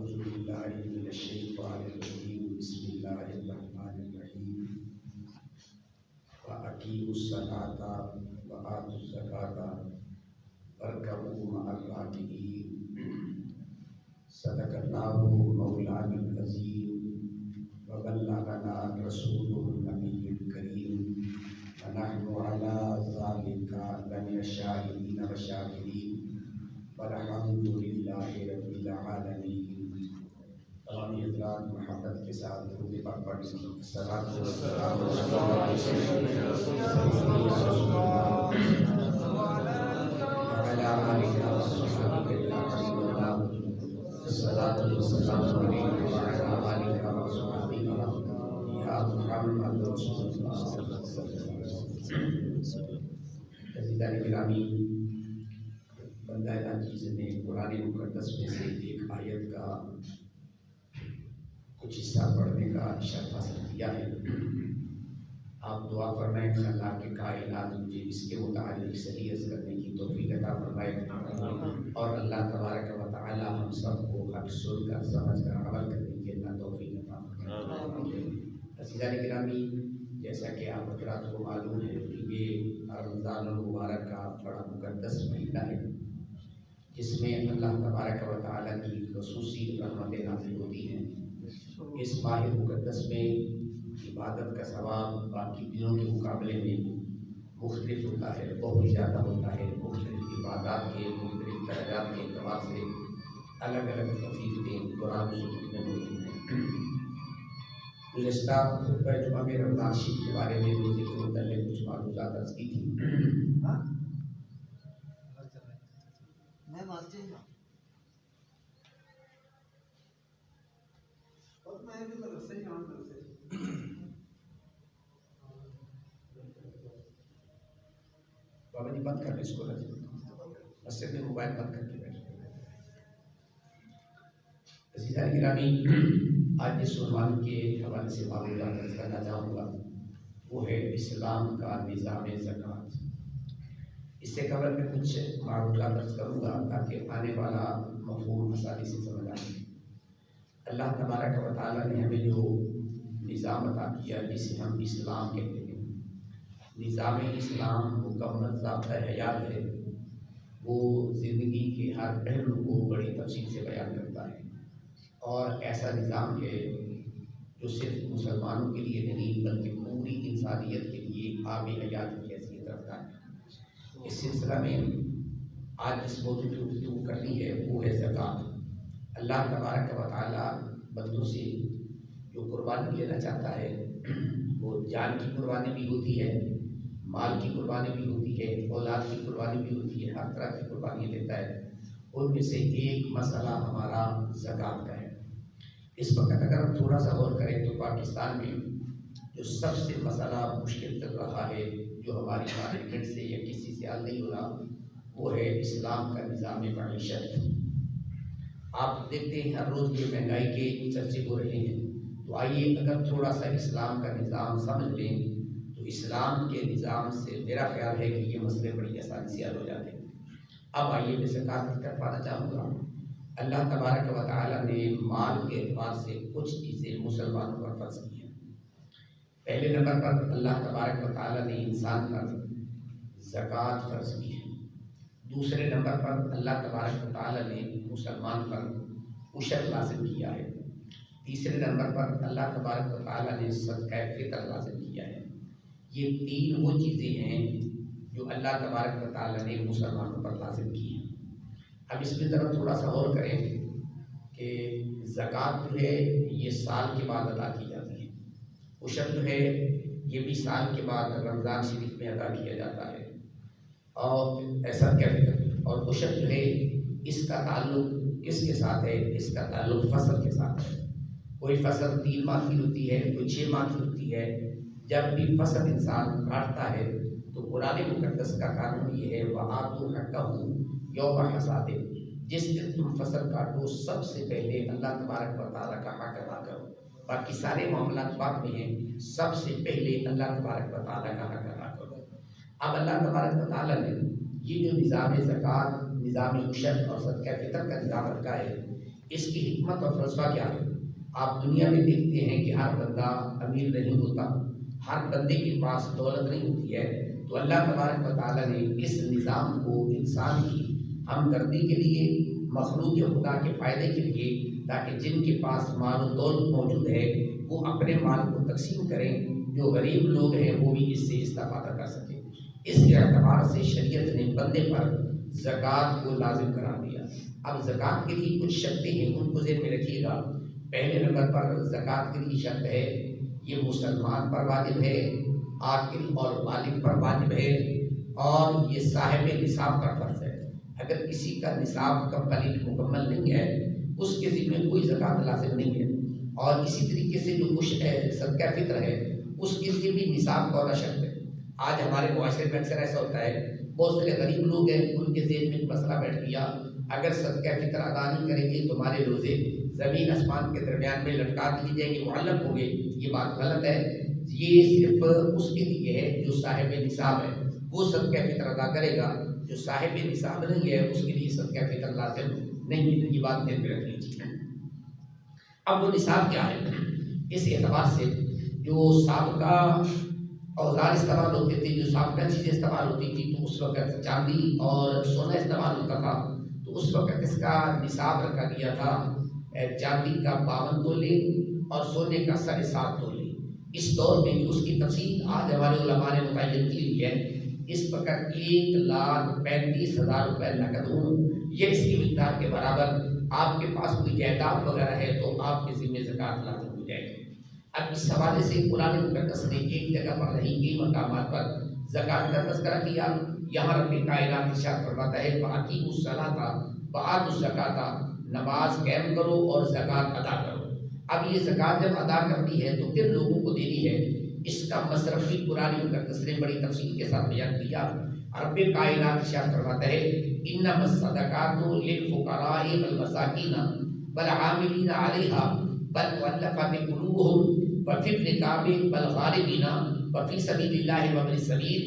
اعوذ باللہ من الشیطان الرجیم بسم اللہ الرحمن الرحیم وَأَقِیمُوا الصَّلَاةَ وَآتُوا الزَّکَاةَ وَارْكَعُوا مَعَ الرَّاکِعِینَ صدق اللہ مولانا العظیم وبلغنا رسولہ النبی الکریم ونحن علی ذلک لمن الشاہدین والشاکرین والحمد للہ رب العالمین۔ تمام حضرات محبت کے ساتھ درود پاک پڑھیں۔ الصلاۃ والسلام علی بندہ عزیز نے قرآن مقدس میں سے ایک آیت کا کچھ حصہ پڑھنے کا شرف حاصل کیا ہے۔ آپ دعا فرمائیں کہ اللہ کے کائنات مجھے اس کے متعلق صحیح عرض کرنے کی توفیق عطا فرمائے اور اللہ تبارک و تعالی ہم سب کو حق سن کر سمجھ کر عمل کرنے کی اللہ توفیق عطا فرمائے۔ عزیزان گرامی، جیسا کہ آپ حضرات کو معلوم ہے کہ یہ رمضان المبارک کا بڑا مقدس مہینہ ہے جس میں اللہ تبارک و تعالی کی خصوصی رحمتیں نازل ہوتی ہیں۔ اس ماہ مقدس میں عبادت کا ثواب باقی دنوں کے مقابلے میں مختلف ہوتا ہے، بہت زیادہ ہوتا ہے۔ مختلف عبادات کے مختلف درجات کے اعتبار سے الگ الگ فضیلتیں قرآن شریف میں موجود ہیں۔ گزشتہ خطبہ جمعہ میں رمضان شریف کے بارے میں روزے کے متعلق کچھ معلومات عرض کی تھی۔ بابا جی بند کر لیں اس کو، مسجد میں موبائل بند کر کے بیٹھے۔ عزیزان گرامی، آج جس عنوان کے حوالے سے معلومات عرض کرنا چاہوں گا وہ ہے اسلام کا نظام زکوٰۃ۔ اس سے قبل میں کچھ معلومات عرض کروں گا تاکہ آنے والا مفہوم آسانی سے سمجھ آئے۔ اللہ تبارک و تعالیٰ نے ہمیں جو نظام عطا کیا جسے ہم اسلام کہتے ہیں، نظام اسلام مکمل ضابطہ حیات ہے۔ وہ زندگی کے ہر پہلو کو بڑی تفصیل سے بیان کرتا ہے اور ایسا نظام ہے جو صرف مسلمانوں کے لیے نہیں بلکہ پوری انسانیت کے لیے آب حیات کی حیثیت رکھتا ہے۔ اس سلسلہ میں آج جس موضوع کی گفتگو کرنی ہے وہ ہے زکوٰۃ۔ اللہ تبارک و تعالیٰ بندوں سے جو قربانی لینا چاہتا ہے وہ جان کی قربانی بھی ہوتی ہے، مال کی قربانی بھی ہوتی ہے، اولاد کی قربانی بھی ہوتی ہے، ہر طرح کی قربانی لیتا ہے۔ ان میں سے ایک مسئلہ ہمارا زکوٰۃ کا ہے۔ اس وقت اگر ہم تھوڑا سا غور کریں تو پاکستان میں جو سب سے مسئلہ مشکل چل رہا ہے، جو ہماری مارکیٹ سے یا کسی سے حل نہیں ہو رہا، وہ ہے اسلام کا نظام معیشت۔ آپ دیکھتے ہیں ہر روز یہ مہنگائی کے چرچے ہو رہے ہیں، تو آئیے اگر تھوڑا سا اسلام کا نظام سمجھ لیں تو اسلام کے نظام سے میرا خیال ہے کہ یہ مسئلے بڑی آسانی سے حل ہو جاتے ہیں۔ اب آئیے میں زکوٰۃ کی طرف آنا چاہوں گا۔ اللہ تبارک و تعالیٰ نے مال کے اعتبار سے کچھ چیزیں مسلمانوں پر فرض کی ہیں۔ پہلے نمبر پر اللہ تبارک و تعالیٰ نے انسان پر زکوٰۃ فرض کی ہے۔ دوسرے نمبر پر اللہ تبارک و تعالیٰ نے مسلمان پر عشر لازم کیا ہے۔ تیسرے نمبر پر اللہ تبارک و تعالیٰ نے صدقہ فطر لازم کیا ہے۔ یہ تین وہ چیزیں ہیں جو اللہ تبارک و تعالیٰ نے مسلمانوں پر لازم کی ہیں۔ اب اس میں ذرا تھوڑا سا غور کریں کہ زکوٰۃ جو ہے یہ سال کے بعد ادا کی جاتی ہے، عشر جو ہے یہ بھی سال کے بعد رمضان شریف میں ادا کیا جاتا ہے، اور ایسا کیا اور عشر جو ہے اس کا تعلق کس کے ساتھ ہے؟ اس کا تعلق فصل کے ساتھ ہے۔ کوئی فصل 3 ماہ کی ہوتی ہے، کوئی 6 ماہ کی ہوتی ہے۔ جب بھی فصل انسان کاٹتا ہے تو قرآن مقدس کا قانون یہ ہے وَآتُوا حَقَّهُ یوم حصادہ، جس دن تم فصل کاٹو سب سے پہلے اللہ تبارک و تعالیٰ کا حق ادا کرو۔ باقی سارے معاملات بعد میں ہیں، سب سے پہلے اللہ تبارک و تعالیٰ کا حق ادا کرو۔ اب اللہ تبارک و تعالیٰ نے یہ جو نظام زکوٰۃ، نظام عشر اور صدقہ فطر کا نظام رکھا ہے، اس کی حکمت اور فلسفہ کیا ہے؟ آپ دنیا میں دیکھتے ہیں کہ ہر بندہ امیر نہیں ہوتا، ہر بندے کے پاس دولت نہیں ہوتی ہے، تو اللہ تبارک و تعالیٰ نے اس نظام کو انسان کی ہمدردی کے لیے، مخلوق خدا کے فائدے کے لیے، تاکہ جن کے پاس مال و دولت موجود ہے وہ اپنے مال کو تقسیم کریں، جو غریب لوگ ہیں وہ بھی اس سے استفادہ کر سکیں۔ اس کے اعتبار سے شریعت نے بندے پر زکوٰۃ کو لازم قرار دیا۔ اب زکوٰۃ کے لیے کچھ شرطیں ہیں، ان کو ذہن میں رکھیے گا۔ پہلے نمبر پر زکوٰۃ کے لیے شرط ہے یہ مسلمان پر واجب ہے، عاقل اور بالغ پر واجب ہے، اور یہ صاحب نصاب پر فرض ہے۔ اگر کسی کا نصاب کمپلیٹ مکمل نہیں ہے اس کے ذمہ کوئی زکوٰۃ لازم نہیں ہے۔ اور اسی طریقے سے جو صدقہ فطر ہے اس کے لیے بھی نصاب کا ہونا شرط ہے۔ آج ہمارے معاشرے میں اکثر ایسا ہوتا ہے، بہت سے غریب لوگ ہیں، ان کے ذہن میں مسئلہ بیٹھ گیا، اگر صدقہ فطر ادا نہیں کریں گے تو ہمارے روزے زمین آسمان کے درمیان میں لٹکا دیے جائیں گے، معلق ہوں گے۔ یہ بات غلط ہے۔ یہ صرف اس کے لیے ہے جو صاحب نصاب ہے، وہ صدقہ فطر ادا کرے گا۔ جو صاحب نصاب نہیں ہے اس کے لیے صدقہ فطر لازم نہیں ہے۔ یہ بات ذہن میں رکھ لیجیے۔ اب وہ نصاب کیا ہے؟ اس اعتبار سے جو سابقہ اوزار استعمال ہوتے تھے، جو سابقہ چیزیں استعمال ہوتی تھی، تو اس وقت چاندی اور سونا استعمال ہوتا تھا، تو اس وقت اس کا نصاب رکھا گیا تھا چاندی کا 52 تولے اور سونے کا 7.5 تولے۔ اس دور میں جو اس کی تفصیل آج ہمارے علماء نے متعین کی ہوئی ہے، اس وقت 1,35,000 روپے نقد ہوں، یہ اس کی مقدار کے برابر۔ آپ کے پاس کوئی جائیداد وغیرہ ہے تو آپ کے ذمہ زکوٰۃ لازم ہو جائے گی۔ اب اس حوالے سے قرآن مقدس نے ایک جگہ پر نہیں، کئی مقامات پر زکوٰۃ کا تذکرہ کیا۔ یہاں رب کائنات ارشاد فرماتا ہے وَأَقِیمُوا الصَّلَاةَ وَآتُوا الزَّکَاةَ، نماز قائم کرو اور زکوٰۃ ادا کرو۔ اب یہ زکوٰۃ جب ادا کرنی ہے تو کن لوگوں کو دینی ہے، اس کا مصرف بھی قرآن مقدس نے بڑی تفصیل کے ساتھ بیان کیا۔ رب کائنات ارشاد فرماتا ہے انما الصدقات للفقراء والمساکین والعاملین علیہا والمؤلفۃ قلوبہم وفی الرقاب والغارمین وفی سبیل اللہ وابن السبیل۔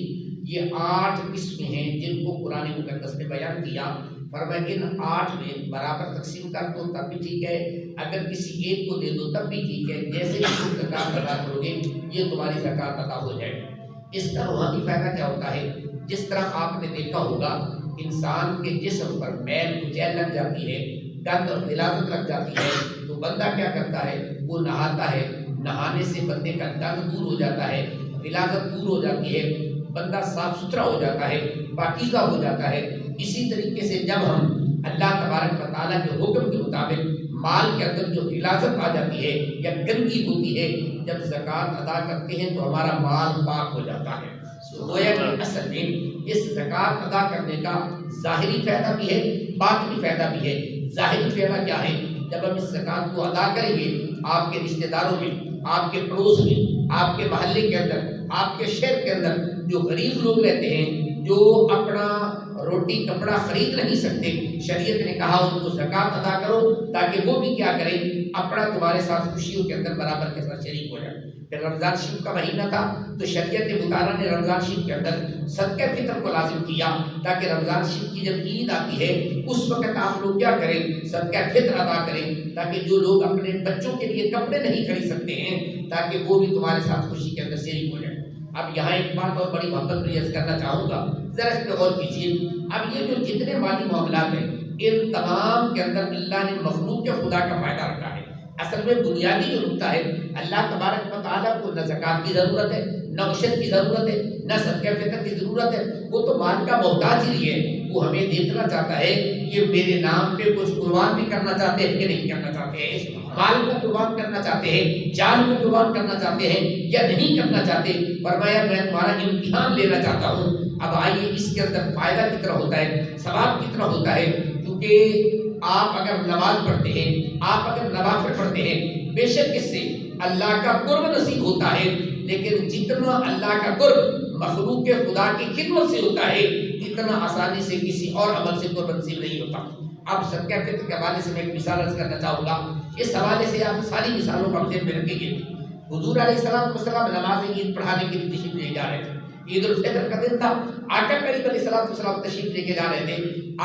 یہ 8 قسمیں ہیں جن کو قرآن مقدس نے بیان کیا۔ فرمایا کہ ان 8 میں برابر تقسیم کر دو تب بھی ٹھیک ہے، اگر کسی ایک کو دے دو تب بھی ٹھیک ہے، جیسے ہی تم زکوٰۃ ادا کرو گے یہ تمہاری زکوٰۃ ادا ہو جائے گی۔ اس کا روحانی فائدہ کیا ہوتا ہے؟ جس طرح آپ نے دیکھا ہوگا انسان کے جسم پر میل کچیل لگ جاتی ہے، گند اور غلاظت لگ جاتی ہے، تو بندہ کیا کرتا ہے؟ وہ نہاتا ہے، نہانے سے بندے کا گند دور ہو جاتا ہے، غلاظت دور ہو جاتی ہے، بندہ صاف ستھرا ہو جاتا ہے، پاکیزہ ہو جاتا ہے۔ اسی طریقے سے جب ہم اللہ تبارک و تعالیٰ کے حکم کے مطابق مال کے اندر جو غلاظت آ جاتی ہے یا گندگی ہوتی ہے، جب زکوٰۃ ادا کرتے ہیں تو ہمارا مال پاک ہو جاتا ہے۔ گویا کہ اصل میں اس زکوٰۃ ادا کرنے کا ظاہری فائدہ بھی ہے، باطنی فائدہ بھی ہے۔ ظاہری فائدہ کیا ہے؟ جب ہم اس زکوٰۃ کو ادا کریں گے، آپ کے رشتہ داروں میں، آپ کے پڑوس میں، آپ کے محلے کے اندر، آپ کے شہر کے اندر جو غریب لوگ رہتے ہیں، جو اپنا روٹی کپڑا خرید نہیں سکتے، شریعت نے کہا ان کو زکوٰۃ ادا کرو تاکہ وہ بھی کیا کریں، اپنا تمہارے ساتھ خوشیوں کے اندر برابر کے ساتھ شریک ہو جائے۔ پھر رمضان شریف کا مہینہ تھا تو شریعت مطالعہ نے رمضان شریف کے اندر صدقہ فطر کو لازم کیا، تاکہ رمضان شریف کی جب عید آتی ہے اس وقت آپ لوگ کیا کریں، صدقہ فطر ادا کریں، تاکہ جو لوگ اپنے بچوں کے لیے کپڑے نہیں خرید سکتے ہیں تاکہ وہ بھی تمہارے ساتھ خوشی کے اندر شریک ہو جائے۔ اب یہاں ایک بات اور بڑی محبت ریاض کرنا چاہوں گا، ذرا اس پہ غور کیجیے۔ اب یہ جو جتنے مالی معاملات ہیں ان تمام کے اندر اللہ نے مخلوق کے خدا کا فائدہ رکھا ہے۔ اصل میں بنیادی جو نقطہ ہے، اللہ تبارک و تعالیٰ کو نہ زکوٰۃ کی ضرورت ہے، نہ عشر کی ضرورت ہے، نہ صدقہ فطر کی ضرورت ہے، وہ تو مال کا محتاج ہی ہے۔ وہ ہمیں دیکھنا چاہتا ہے یہ میرے نام پہ کچھ قربان بھی کرنا چاہتے ہیں کہ نہیں کرنا چاہتے ہیں، مال کو قربان کرنا چاہتے ہیں، جان کو قربان کرنا چاہتے ہیں یا نہیں کرنا چاہتے۔ فرمایا میں تمہارا امتحان لینا چاہتا ہوں۔ اب آئیے اس کے اندر فائدہ کتنا ہوتا ہے، ثواب کتنا ہوتا ہے، کیونکہ آپ اگر نماز پڑھتے ہیں، آپ اگر نوافل پڑھتے ہیں، بے شک اس سے اللہ کا قرب نصیب ہوتا ہے، لیکن جتنا اللہ کا قرب مخلوق کے خدا کی خدمت سے ہوتا ہے اتنا آسانی سے کسی اور عمل سے قرب نصیب نہیں ہوتا۔ اب صدقہ فطر کے حوالے سے میں ایک مثال عرض کرنا چاہوں گا، اس حوالے سے آپ ساری مثالوں کو ذہن میں رکھیں گے۔ حضور علیہ السلام نماز عید پڑھانے کے لیے تشریف لے جا رہے تھے، عید الفطر کا دن تھا، آقا کریم علیہ السلام تشریف لے کے جا رہے تھے،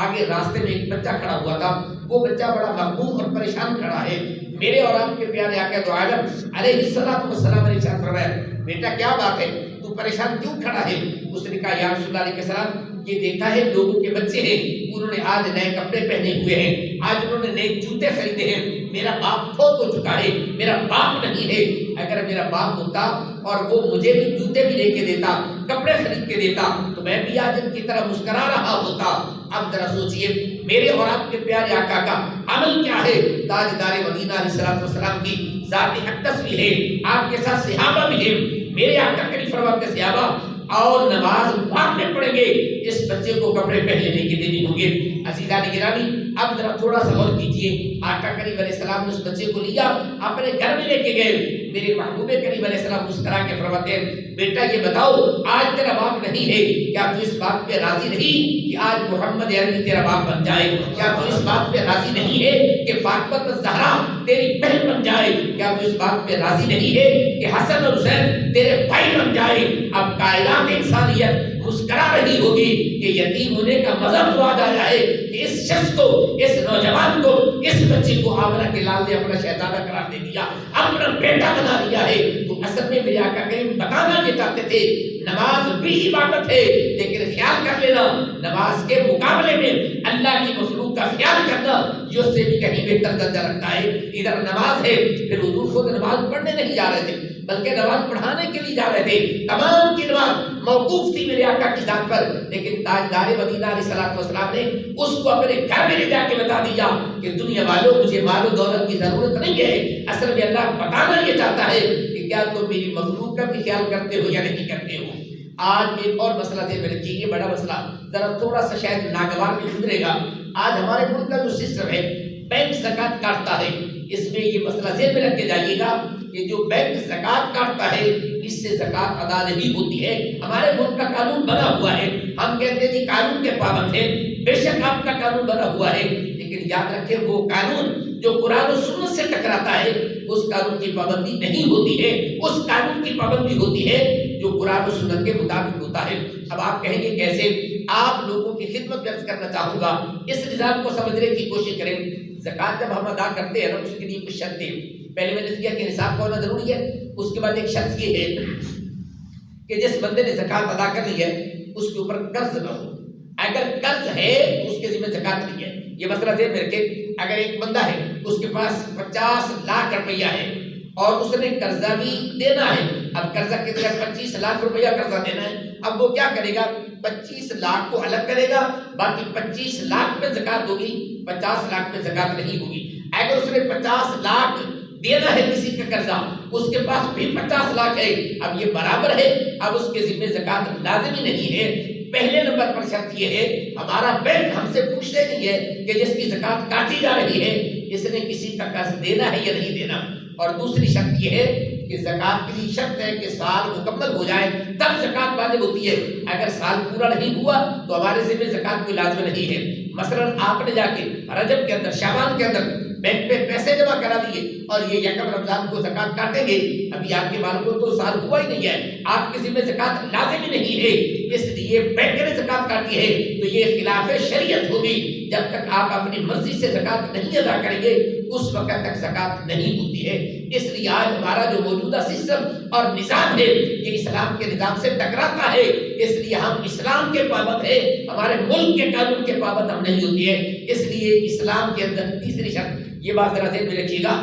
آگے راستے میں ایک بچہ کھڑا ہوا تھا، وہ بچہ بڑا مغموم اور پریشان کھڑا ہے، میرے اور آپ کے پیارے آقا دو عالم علیہ السلام نے ارشاد فرمایا بیٹا کیا بات ہے تو پریشان کیوں کھڑا ہے؟ اس نے کہا یا رسول اللہ علیہ السلام یہ دیکھا ہے لوگوں کے بچے ہیں انہوں نے آج نئے کپڑے پہنے ہوئے ہیں، آج انہوں نے نئے جوتے خریدے ہیں، میرا باپ فوت ہو چکا ہے، میرا باپ نہیں ہے، اگر میرا باپ ہوتا اور وہ مجھے بھی جوتے بھی لے کے دیتا کپڑے خرید کے دیتا تو میں بھی آج ان کی طرح مسکرا رہا ہوتا۔ اب ذرا سوچئے میرے اور آپ کے پیارے آقا کا عمل کیا ہے؟ تاجدار مدینہ علیہ السلام کی ذات اقدس بھی ہے، آپ کے ساتھ صحابہ بھی ہیں، میرے آقا کریم فرماتے ہیں صحابہ اور نماز بعد میں پڑھیں گے، اس بچے کو کپڑے پہننے کے دینے ہوں گے۔ عزیزان گرامی اب ذرا تھوڑا سا غور کیجئے، آقا کریم علیہ السلام نے اس بچے کو لیا اپنے گھر میں لے کے گئے، میرے محبوب کریم علیہ السلام مسکرا کے فرماتے ہیں بیٹا یہ بتاؤ آج تیرا باپ نہیں ہے، کیا تو اس بات پہ راضی نہیں کہ آج محمد عربی تیرا باپ بن جائے؟ کیا تو اس بات پہ راضی نہیں ہے کہ فاطمہ الزہرا تیری بہن بن جائے؟ کیا تو اس بات پہ راضی نہیں ہے کہ حسن اور حسین تیرے بھائی بن جائے؟ اب کائنات انسانیت مسکرا رہی ہوگی کہ یتیم ہونے کا مزہ تو آ گیا ہے کہ اس شخص کو، اس نوجوان کو، اس بچے کو آمنہ کے لال نے اپنا شہزادہ قرار دے دیا، اپنا بیٹا بنا لیا ہے۔ تو اصل میں میرے آقا کریم بتانا یہ چاہتے تھے نماز بھی عبادت ہے، لیکن خیال کر لینا نماز کے مقابلے میں اللہ کی مخلوق کا خیال کرنا یہ اس سے بھی کہیں بہتر درجہ رکھتا ہے۔ ادھر نماز ہے، پھر حضور خود نماز پڑھنے نہیں جا رہے تھے بلکہ نماز پڑھانے کے لیے جا رہے تھے، تمام کی نماز موقوف تھی میرے آقا کی ذات پر، لیکن تاجدار مدینہ علیہ السلام نے اس کو اپنے گھر میں لے جا کے بتا دیا کہ دنیا والوں مجھے مال و دولت کی ضرورت نہیں ہے، اصل میں اللہ بتانا یہ چاہتا ہے کہ کیا تم میری مخلوق کا بھی خیال کرتے ہو یا نہیں کرتے ہو۔ آج ایک اور مسئلہ ذہن میں رکھیے، یہ بڑا مسئلہ ذرا تھوڑا سا شاید ناگوار میں گزرے گا۔ آج ہمارے ملک کا جو سسٹم ہے بینک زکوٰۃ کاٹتا ہے، اس میں یہ مسئلہ ذہن میں رکھ کے جائیے گا کہ جو بینک زکوٰۃ کاٹتا ہے اس سے زکوٰۃ ادا نہیں ہوتی ہے۔ ہمارے ملک کا قانون بنا ہوا ہے، ہم کہتے ہیں جی قانون کے پابند ہیں، بے شک آپ کا قانون بنا ہوا ہے، لیکن یاد رکھیں وہ قانون جو قرآن و سنت سے ٹکراتا ہے اس قانون کی پابندی نہیں ہوتی ہے، اس قانون کی پابندی ہوتی ہے جو قرآن و سنت کے مطابق ہوتا ہے۔ اب آپ کہیں گے کیسے؟ آپ لوگوں کی خدمت میں عرض کرنا چاہوں گا، اس نظام کو سمجھنے کی کوشش کریں۔ زکوٰۃ جب ہم ادا کرتے ہیں نا اس کے لیے کچھ شرطیں، پہلے میں نے کیا کہ نصاب کا ہونا ضروری ہے، اس کے بعد ایک شرط یہ ہے کہ جس بندے نے زکوٰۃ ادا کر لی ہے اس کے اوپر قرض نہ ہو، اگر قرض ہے تو اس کے ذمہ زکوٰۃ نہیں ہے۔ یہ مسئلہ ذہن میں رکھیں، اگر ایک بندہ ہے اس کے پاس 50 لاکھ روپیہ ہے اور اس نے قرضہ بھی دینا ہے، اب قرضہ کے طرح 25 لاکھ روپیہ قرضہ دینا ہے، اب وہ کیا کرے گا؟ 25 لاکھ کو الگ کرے گا، باقی 25 لاکھ پہ زکوٰۃ ہوگی، 50 لاکھ پہ زکوٰۃ نہیں ہوگی۔ اگر اس نے 50 لاکھ دینا ہے کسی کا قرضہ، اس کے پاس بھی 50 لاکھ ہے، اب یہ برابر ہے، اب اس کے ذمہ زکوٰۃ لازمی نہیں ہے۔ پہلے نمبر پر شرط یہ ہے ہمارا بینک ہم سے پوچھتے نہیں ہے کہ جس کی زکوٰۃ کاٹی جا رہی ہے اس نے کسی کا قرض دینا ہے یا نہیں دینا، اور دوسری شرط یہ ہے کہ زکوٰۃ کی شرط ہے کہ سال مکمل ہو جائے تب زکوٰۃ واجب ہوتی ہے، اگر سال پورا نہیں ہوا تو ہمارے ذمہ زکوٰۃ کوئی لازم نہیں ہے۔ مثلا آپ نے جا کے رجب کے اندر، شعبان کے اندر بینک پہ پیسے جمع کرا دیے اور یہ یکم رمضان کو زکوٰۃ کاٹیں گے، ابھی آپ کے مال کو تو سال ہوا ہی نہیں ہے، آپ کے ذمہ زکوٰۃ لازمی نہیں ہے، اس لیے بینک نے زکوٰۃ کاٹی ہے تو یہ خلاف شریعت ہوگی۔ جب تک آپ اپنی مرضی سے زکوٰۃ نہیں ادا کریں گے اس وقت تک زکوٰۃ نہیں ہوتی ہے۔ اس لیے آج ہمارا جو موجودہ سسٹم اور نظام ہے یہ اسلام کے نظام سے ٹکراتا ہے، اس لیے ہم اسلام کے پابند ہیں، ہمارے ملک کے قانون کے پابند ہم نہیں ہوتی ہے۔ اس لیے اسلام کے اندر تیسری شرط، یہ بات ذرا ذہن میں رکھیے گا،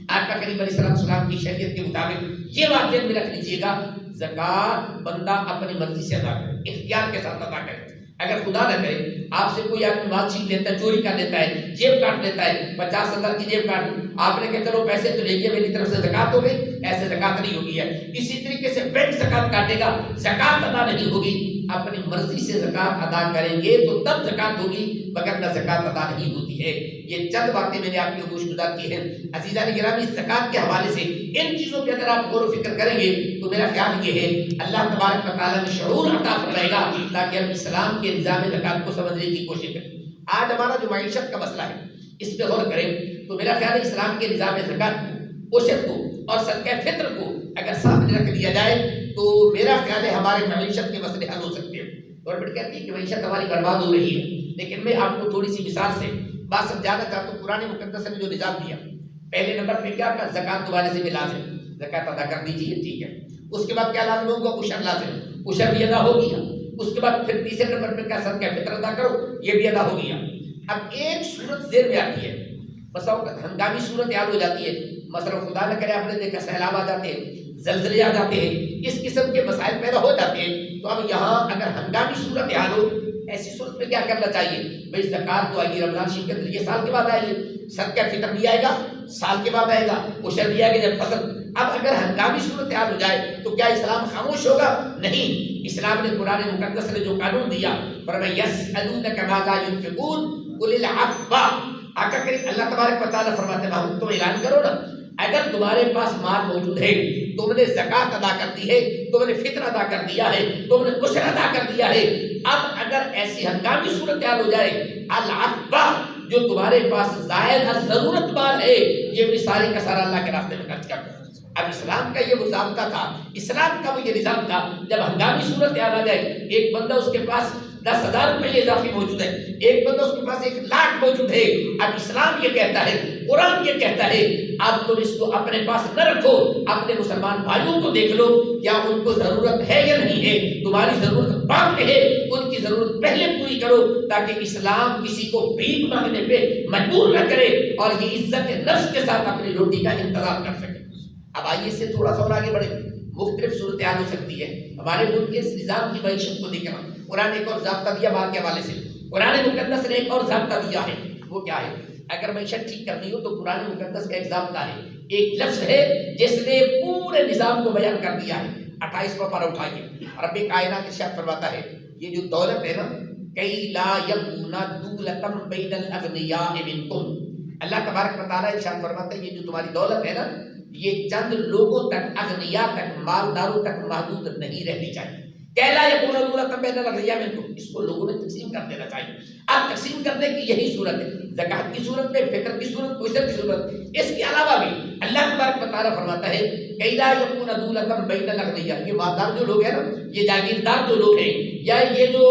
آقا کریم علیہ السلام کی شریعت کے مطابق یہ بات ذہن میں رکھ لیجیے گا، زکوٰۃ بندہ اپنی مرضی سے ادا کرے، اختیار کے ساتھ ادا کرے۔ اگر خدا نہ کرے آپ سے کوئی آدمی مال چھین لیتا ہے، چوری کر لیتا ہے، جیب کاٹ لیتا ہے، 50,000 کی جیب کاٹ لی، آپ نے کہا چلو پیسے تو لے گئے میری طرف سے زکوٰۃ ہو گئی، ایسے زکوٰۃ نہیں ہوگی ہے۔ اسی طریقے سے بینک زکوٰۃ کاٹے گا، زکوٰۃ ادا نہیں ہوگی، اپنی مرضی سے زکوٰۃ ادا کریں گے تو تب زکوٰۃ ہوگی، وگرنہ زکوٰۃ ادا نہیں ہوتی ہے۔ یہ چند باتیں میں نے آپ کی گوش گزار کی ہیں۔ عزیزان گرامی زکوٰۃ کے حوالے سے ان چیزوں پہ اگر آپ غور و فکر کریں گے تو میرا خیال یہ ہے اللہ تبارک و تعالیٰ نے شعور عطا فرمائے گا تاکہ ہم اسلام کے نظام زکوٰۃ کو سمجھنے کی کوشش کریں۔ آج ہمارا جو معیشت کا مسئلہ ہے اس پہ غور کریں تو میرا خیال ہے اسلام کے نظام زکوٰۃ کو، عشر کو اور صدقہ فطر کو اگر سامنے رکھ دیا جائے تو میرا خیال ہے ہمارے معیشت کے مسئلے حل ہو سکتے ہیں۔ گورنمنٹ کہتی ہے کہ معیشت ہماری برباد ہو رہی ہے، لیکن میں آپ کو تھوڑی سی مثال سے بات سمجھانا چاہتا ہوں۔ قرآن مقدس نے جو نظام دیا، پہلے نمبر پہ کیا کہا؟ زکوٰۃ دوبارہ سے بھی لازم، زکوٰۃ ادا کر دیجیے، ٹھیک ہے۔ اس کے بعد کیا لازم ہوگا؟ عشر لازم، عشر بھی ادا ہو گیا۔ اس کے بعد پھر تیسرے نمبر پہ کیا؟ صدقہ فطر ادا کرو، یہ بھی ادا ہو گیا۔ اب ایک صورت ذہن میں آتی ہے، بس ہنگامی صورت حال ہو جاتی ہے، مثلا خدا نہ کرے آپ نے دیکھا سیلاب آ جاتے ہیں، زلزلے آ جاتے ہیں، اس قسم کے مسائل پیدا ہو جاتے ہیں۔ تو اب یہاں اگر ہنگامی صورت حال ہو، ایسی صورت میں کیا کرنا چاہیے؟ بھائی زکوٰۃ تو آئے گی رمضان شریف کے اندر، یہ سال کے بعد آئے گی، صدقہ فطر بھی آئے گا سال کے بعد آئے گا، عشر بھی آئے گا جب فصل۔ اب اگر ہنگامی صورت حال ہو جائے تو کیا اسلام خاموش ہوگا؟ نہیں، اسلام نے قرآن مقدس نے جو قانون دیا، فرمایا یسألونک ماذا ينفقون قل العفو۔ آقا کریم اللہ تبارک و تعالیٰ فرماتے ہیں محمود تم اعلان کرو نا، اگر تمہارے پاس مال موجود ہے، تم نے زکوٰۃ ادا کر دی ہے، تم نے فطر ادا کر دیا ہے، تم نے عشر ادا کر دیا ہے، اب اگر ایسی ہنگامی صورتحال ہو جائے، العفو، جو تمہارے پاس زائد ضرورت مال ہے، یہ بھی سارے کا سارا اللہ کے راستے میں خرچ کر دو۔ اب اسلام کا یہ وہ ضابطہ تھا، اسلام کا وہ یہ نظام تھا، جب ہنگامی صورتحال آ جائے، ایک بندہ اس کے پاس 10,000 روپئے اضافی موجود ہے، ایک بندہ اس کے پاس 1,00,000 موجود ہے، اب اسلام یہ کہتا ہے، قرآن یہ کہتا ہے، اب تم اس کو اپنے پاس نہ رکھو، اپنے مسلمان بھائیوں کو دیکھ لو کیا ان کو ضرورت ہے یا نہیں ہے، تمہاری ضرورت بعد میں ہے، ان کی ضرورت پہلے پوری کرو، تاکہ اسلام کسی کو بھیک مانگنے پہ مجبور نہ کرے اور یہ عزت نفس کے ساتھ اپنی روٹی کا انتظام کر سکے۔ اب آئیے اس سے تھوڑا سا اور آگے بڑھے، مختلف صورتحال ہو سکتی ہے ہمارے ملک کے اس نظام کی معیشت کو دیکھنا۔ قرآن ایک اور ضابطہ دیا مال کے حوالے سے، قرآن مقدس نے ایک اور ضابطہ دیا ہے، وہ کیا ہے؟ اگر معیشت ٹھیک کرنی ہو تو قرآن مقدس کا ایک ضابطہ ہے، ایک لفظ ہے جس نے پورے نظام کو بیان کر دیا ہے۔ 28واں پارہ اٹھائیے، رب کائنات ارشاد فرماتا ہے، یہ جو دولت ہے نا، کئی لا یکون دولۃ بین الاغنیاء منکم، اللہ تبارک و تعالیٰ ارشاد فرماتا ہے، یہ جو تمہاری دولت ہے نا، یہ چند لوگوں تک، اغنیاء تک، مالداروں تک محدود نہیں رہنی چاہیے۔ کیلا یکون دولۃ بین الاغنیاء منکم، اس کو لوگوں نے تقسیم کر دینا چاہیے۔ اب تقسیم کرنے کی یہی صورت ہے، زکوٰۃ کی صورت میں، فطر کی صورت، عشر کی صورت، اس کے علاوہ بھی اللہ تبارک و تعالیٰ فرماتا ہے کیلا یکون دولۃ بین الاغنیاء، یہ مالدار جو لوگ ہیں نا، یہ جاگیردار جو لوگ ہیں، یا یہ جو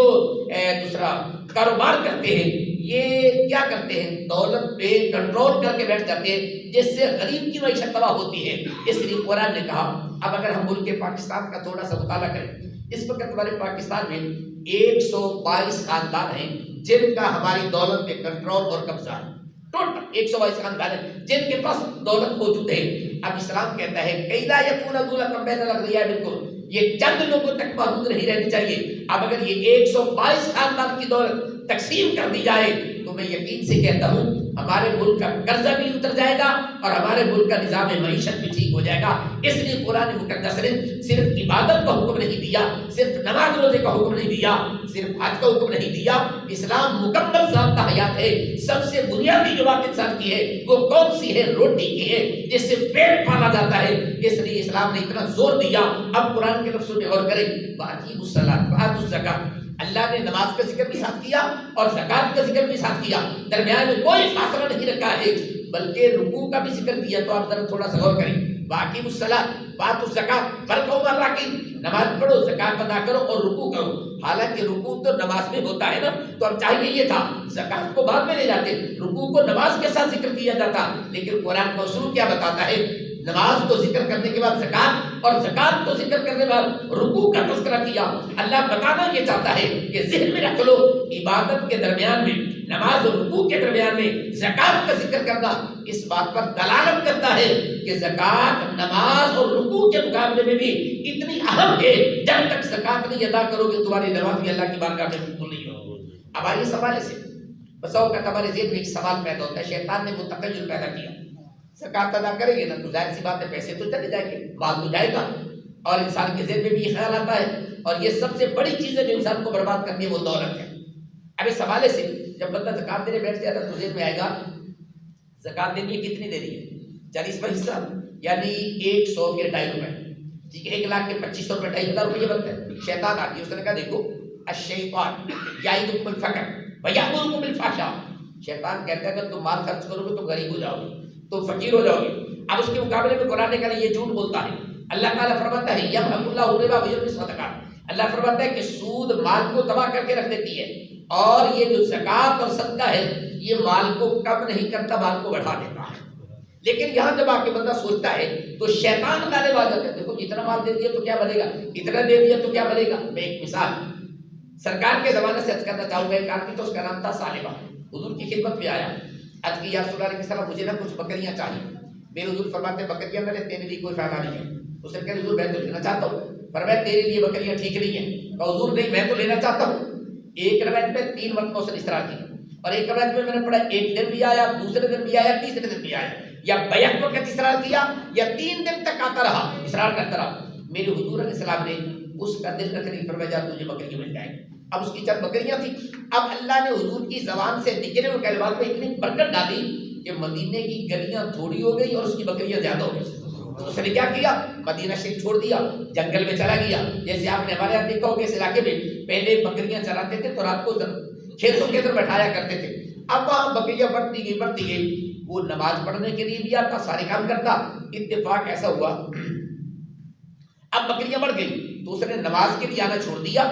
دوسرا کاروبار کرتے ہیں، یہ کیا کرتے ہیں؟ دولت پہ کنٹرول کر کے بیٹھ جاتے ہیں، جس سے غریب کی معیشت تباہ ہوتی ہے۔ اس لیے قرآن نے کہا، اب اگر ہم ملک پاکستان کا تھوڑا سا مطالعہ کریں، اس وقت ہمارے پاکستان میں 122 خاندان ہیں جن کا ہماری دولت پہ کنٹرول اور قبضہ ہے، ٹوٹل 122 خاندان ہیں جن کے پاس دولت موجود ہے۔ اب اسلام کہتا ہے کئی لا یکون دولۃ بین الاغنیاء منکم، یہ چند لوگوں تک محدود نہیں رہنی چاہیے۔ اب اگر یہ 122 خاندان کی دولت تقسیم کر دی جائے تو میں یقین سے کہتا ہوں ہمارے ملک کا قرضہ بھی اتر جائے گا اور ہمارے ملک کا نظام معیشت بھی ٹھیک ہو جائے گا۔ اس لیے قرآن مقدس نے صرف عبادت کا حکم نہیں دیا، صرف نماز روزے کا حکم نہیں دیا، صرف حج کا حکم نہیں دیا، اسلام مکمل ضابطہ حیات ہے۔ سب سے بنیادی جو بات انسان کی ہے وہ کون سی ہے؟ روٹی کی ہے، جس سے پیٹ پالا جاتا ہے۔ اس لیے اسلام نے اتنا زور دیا۔ اب قرآن کے لفظوں پہ غور کریں، وَأَقِیمُوا الصَّلَاةَ وَآتُوا الزَّکَاۃَ، اللہ نے نماز کا ذکر بھی ساتھ کیا اور زکوٰۃ کا ذکر بھی ساتھ کیا، درمیان میں کوئی فاصلہ نہیں رکھا ہے، بلکہ رکوع کا بھی ذکر کیا۔ تو آپ ذرا تھوڑا سا غور کریں، وَأَقِیمُوا الصَّلَاةَ وَآتُوا الزَّکَاۃَ وَارْكَعُوا مَعَ الرَّاکِعِینَ، نماز پڑھو، زکوٰۃ ادا کرو اور رکوع کرو۔ حالانکہ رکوع تو نماز میں ہوتا ہے نا، تو اب چاہیے یہ تھا زکوٰۃ کو بعد میں لے جاتے، رکوع کو نماز کے ساتھ ذکر کیا جاتا، لیکن قرآن کا اصول کیا بتاتا ہے؟ نماز کو ذکر کرنے کے بعد زکوٰۃ اور زکوٰۃ کو ذکر کرنے کے بعد رکوع کا تذکرہ کیا۔ اللہ بتانا یہ چاہتا ہے کہ ذہن میں رکھ لو، عبادت کے درمیان میں، نماز اور رکوع کے درمیان میں زکوٰۃ کا ذکر کرنا اس بات پر دلالت کرتا ہے کہ زکوٰۃ نماز اور رکوع کے مقابلے میں بھی اتنی اہم ہے، جب تک زکوٰۃ نہیں ادا کرو گے تمہاری نماز بھی اللہ کی بارگاہ میں قبول نہیں ہوگی۔ اب آئیے سوال سے، بس اوقات ہمارے ذہن میں ایک سوال پیدا ہوتا ہے، شیطان نے وہ تخیل پیدا کیا، زکوٰۃ ادا کریں گے نا تو ظاہر سی بات ہے پیسے تو چلے جائیں گے، مال تو جائے گا، اور انسان کے ذہن میں بھی یہ خیال آتا ہے، اور یہ سب سے بڑی چیز ہے جو انسان کو برباد کرتی ہے وہ دولت ہے۔ اب اس حوالے سے جب بندہ زکوٰۃ دینے بیٹھ جاتا تو ذہن میں آئے گا زکوٰۃ دینی ہے کتنی دینی ہے؟ 40واں حصہ، یعنی 100 کے 2.5 روپے، ٹھیک ہے، 1 لاکھ کے 2500 روپے، 2.5 روپے بنتے ہیں۔ شیطان آ گیا، اس نے کہا دیکھو الشیطان یعدکم الفقر ویأمرکم بالفحشاء، شیطان کہتا ہے اگر تم مال خرچ کرو گے تو غریب ہو جاؤ گے، تو فقیر ہو جاؤ گے۔ اب اس کے مقابلے میں قرآن نے کہا یہ جھوٹ بولتا ہے، اللہ تعالیٰ فرماتا ہے یمحق اللہ الربا ویربی الصدقات، اللہ فرماتا ہے کہ سود مال کو تباہ کر کے رکھ دیتی ہے، اور یہ جو زکوٰۃ اور صدقہ ہے یہ مال کو کم نہیں کرتا، مال کو بڑھا دیتا ہے۔ لیکن یہاں جب آ کے بندہ سوچتا ہے تو شیطان غالب آ جاتا ہے، دیکھو اتنا مال دے دیا تو کیا بنے گا، اتنا دے دیا تو کیا بنے گا۔ میں ایک مثال سرکار کے زمانے سے عرض کرنا چاہوں گا، ایک آدمی تو اس کا نام تھا سالبہ، حضور کی خدمت میں آیا، عرض کی یا رسول اللہ علیہ وسلم مجھے نا کچھ بکریاں چاہیے۔ میرے حضور فرماتے بکریاں میں نے تیرے لیے کوئی فائدہ نہیں ہے۔ اس نے کہا حضور میں تو لینا چاہتا ہوں، پر میں تیرے لیے بکریاں ٹھیک نہیں ہیں۔ کہا حضور نہیں میں تو لینا چاہتا ہوں۔ ایک روایت میں 3 مرتبہ سے اسرار کی، اور ایک روایت میں نے پڑھا ایک دن بھی آیا، دوسرے دن بھی آیا، تیسرے دن بھی آیا، یا بیک وقت اسرار کیا یا 3 دن تک آتا رہا، اسرار کرتا رہا۔ میرے حضور علیہ السلام نے اس کا دل رکھ نہیں، فرمایا جا تجھے بکری مل جائے۔ اب اس کی چند بکریاں تھیں، اب اللہ نے حضور کی زبان سے نکلے ہوئے کلمات میں اتنی برکت ڈالی کہ مدینے کی گلیاں تھوڑی ہو گئی اور اس کی بکریاں زیادہ ہو گئی۔ تو اس نے کیا کیا، مدینہ شریف چھوڑ دیا، جنگل میں چلا گیا۔ جیسے آپ نے ہمارے یہاں دیکھا ہوگا اس علاقے میں پہلے بکریاں چراتے تھے تو رات کو کھیتوں کے اندر بیٹھایا کرتے تھے، اب وہاں بکریاں بڑھتی گئی، وہ نماز پڑھنے کے لیے بھی آتا، سارے کام کرتا۔ اتفاق ایسا ہوا اب بکریاں بڑھ گئی تو اس نے نماز کے لیے آنا چھوڑ دیا،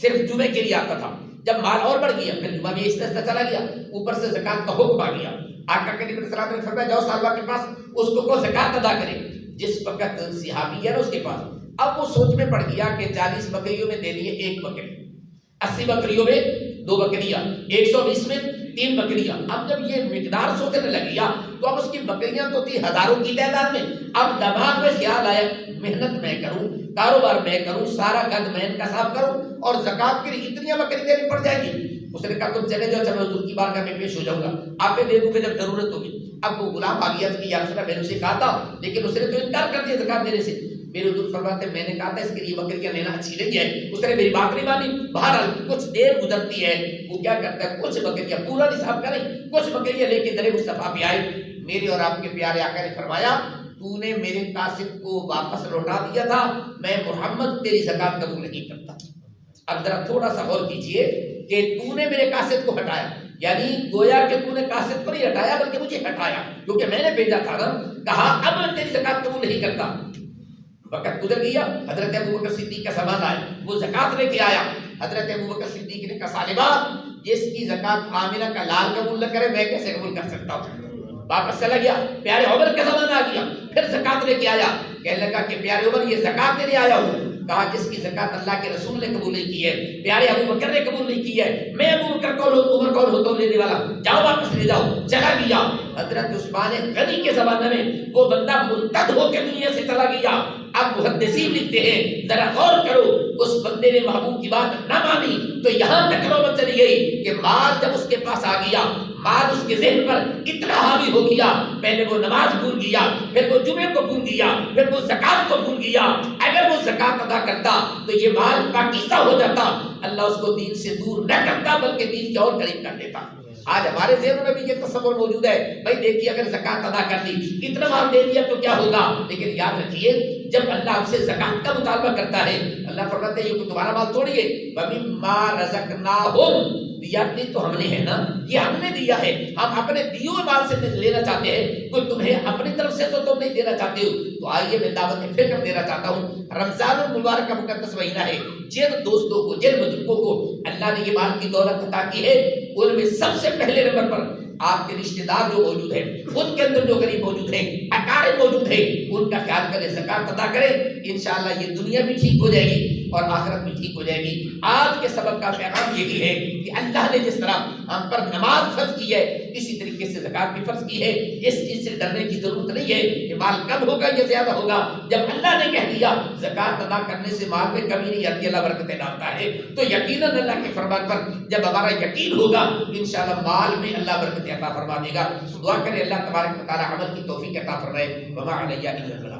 صرف جمعے کے لیے آتا تھا۔ جب مال اور بڑھ گیا پھر جمعہ بھی آہستہ چلا گیا، اوپر سے زکوٰۃ کا حکم آ گیا۔ آقا کریم صلی اللہ علیہ وسلم نے فرمایا جاؤ سالبہ کے پاس، اس کو زکوٰۃ ادا کرے۔ جس وقت صحابی ہے نا اس کے پاس، اب وہ سوچ میں پڑ گیا کہ 40 بکریوں میں دے دیے 1 بکری، 80 بکریوں میں 2 بکریاں، 120 میں 3 بکریاں۔ اب جب یہ مقدار سوچنے لگیا تو اب اس کی بکریاں تو تھی ہزاروں کی تعداد میں۔ اب دماغ میں خیال آیا محنت میں کروں، کاروبار میں کروں، سارا گند میں انکشاف کروں اور زکوٰۃ کے لیے اتنی بکری دینی پڑ جائے گی۔ اس نے کہا تم چلے جاؤ، چلو حضور کی بارگاہ میں پیش ہو جاؤں گا، آپ دے دوں گے جب ضرورت ہوگی۔ اب وہ غلام آ گیا کہ یا رسول اللہ میں نے اسے کہا تھا لیکن اس نے تو انکار کر دیا زکوٰۃ دینے سے۔ میرے حضور فرماتے میں نے کہا تھا اس کے لیے بکریاں لینا اچھی نہیں ہے، اس نے میری بات نہیں مانی۔ بہرحال کچھ دیر گزرتی ہے، وہ کیا کرتا ہے کچھ بکریاں پورا نصاب کریں، کچھ بکریاں لے کے در مصطفیٰ پہ آئے۔ میرے اور آپ کے پیارے آقا نے فرمایا تو نے میرے قاصد کو واپس لوٹا دیا تھا، میں محمد تیری زکوٰۃ قبول نہیں کرتا۔ اب ذرا تھوڑا سا غور کیجئے کہ تو نے میرے قاصد کو ہٹایا، یعنی گویا کہ تو نے قاصد کو نہیں ہٹایا بلکہ مجھے ہٹایا، کیونکہ میں نے بھیجا تھا نا۔ کہا اب میں تیری زکوٰۃ قبول نہیں کرتا۔ وقت گزر گیا، حضرت ابوبکر صدیق کا زمانہ آیا، وہ زکوٰۃ لے کے آیا۔ حضرت ابوبکر صدیق نے کہا سالبہ جس کی زکوٰۃ آمنہ کا لال قبول نہ کرے میں کیسے قبول کر سکتا ہوں۔ واپس چلا گیا، پیارے عمر کا زمانہ آ گیا، پھر زکوٰۃ لے کے آیا۔ کہنے لگا کہ پیارے عمر یہ زکوٰۃ دینے آیا ہوں۔ کہا جس کی زکوٰۃ اللہ کے رسول نے قبول نہیں کی ہے، پیارے ابوبکر نے قبول نہیں کی ہے، میں ابوبکر کون ہوں، عمر کون ہوتا ہوں لینے والا، جاؤ واپس لے جاؤ۔ چلا گیا۔ حضرت عثمان غنی کے زمانے میں وہ بندہ مرتد ہو کے دنیا سے چلا گیا۔ اب محدثین لکھتے ہیں ذرا غور کرو، اس بندے نے محبوب کی بات نہ مانی تو یہاں تک نوبت چلی گئی کہ مال جب اس کے پاس آ گیا، مال اس کے ذہن پر اتنا حاوی ہو گیا، پہلے وہ نماز بھول گیا، پھر وہ جمعے کو بھول گیا، پھر وہ زکوٰۃ کو بھول گیا۔ اگر وہ زکوٰۃ ادا کرتا تو یہ مال پاکیزہ ہو جاتا، اللہ اس کو دین سے دور نہ کرتا بلکہ دین کے اور قریب کر دیتا۔ آج ہمارے ذہنوں میں بھی یہ تصور موجود ہے، بھائی دیکھیے اگر زکوٰۃ ادا کر دی، اتنا مال دے دیا تو کیا ہوگا۔ لیکن یاد رکھیے جب اللہ آپ سے زکوٰۃ کا مطالبہ کرتا ہے، اللہ فرماتے ہیں یہ کوئی تمہارا مال تھوڑی ہے، وَمِمَّا رَزَقْنَاهُمْ دیا تو ہم نے ہے نا، یہ ہم نے دیا ہے، ہم اپنے دیے ہوئے مال سے لینا چاہتے ہیں، کوئی تمہیں اپنی طرف سے تو تم نہیں دینا چاہتے ہو۔ تو آئیے میں دعوت فکر دینا چاہتا ہوں، رمضان المبارک کا مقدس مہینہ ہے، جن دوستوں کو جن بزرگوں کو اللہ نے یہ مال کی دولت عطا کی ہے ان میں سب سے پہلے نمبر پر آپ کے رشتہ دار جو موجود ہیں، ان کے اندر جو غریب موجود ہیں، اقارب موجود ہیں، ان کا خیال کریں، زکوٰۃ ادا کریں، انشاءاللہ یہ دنیا بھی ٹھیک ہو جائے گی اور آخرت بھی ٹھیک ہو جائے گی۔ آج کے سبق کا پیغام یہ بھی ہے کہ اللہ نے جس طرح ہم پر نماز فرض کی ہے اسی طریقے سے زکوٰۃ بھی فرض کی ہے۔ اس چیز سے ڈرنے کی ضرورت نہیں ہے کہ مال کم ہوگا یا زیادہ ہوگا، جب اللہ نے کہہ دیا زکوٰۃ ادا کرنے سے مال میں کمی نہیں آتی، اللہ برکتیں ڈالتا ہے، تو یقیناً اللہ کے فرمان پر جب ہمارا یقین ہوگا انشاءاللہ مال میں اللہ برکتیں عطا فرما دے گا۔ دعا کریں اللہ تبارک و تعالی عمل کی توفیق عطا فرمائے۔ وما علیہ الا البلاغ۔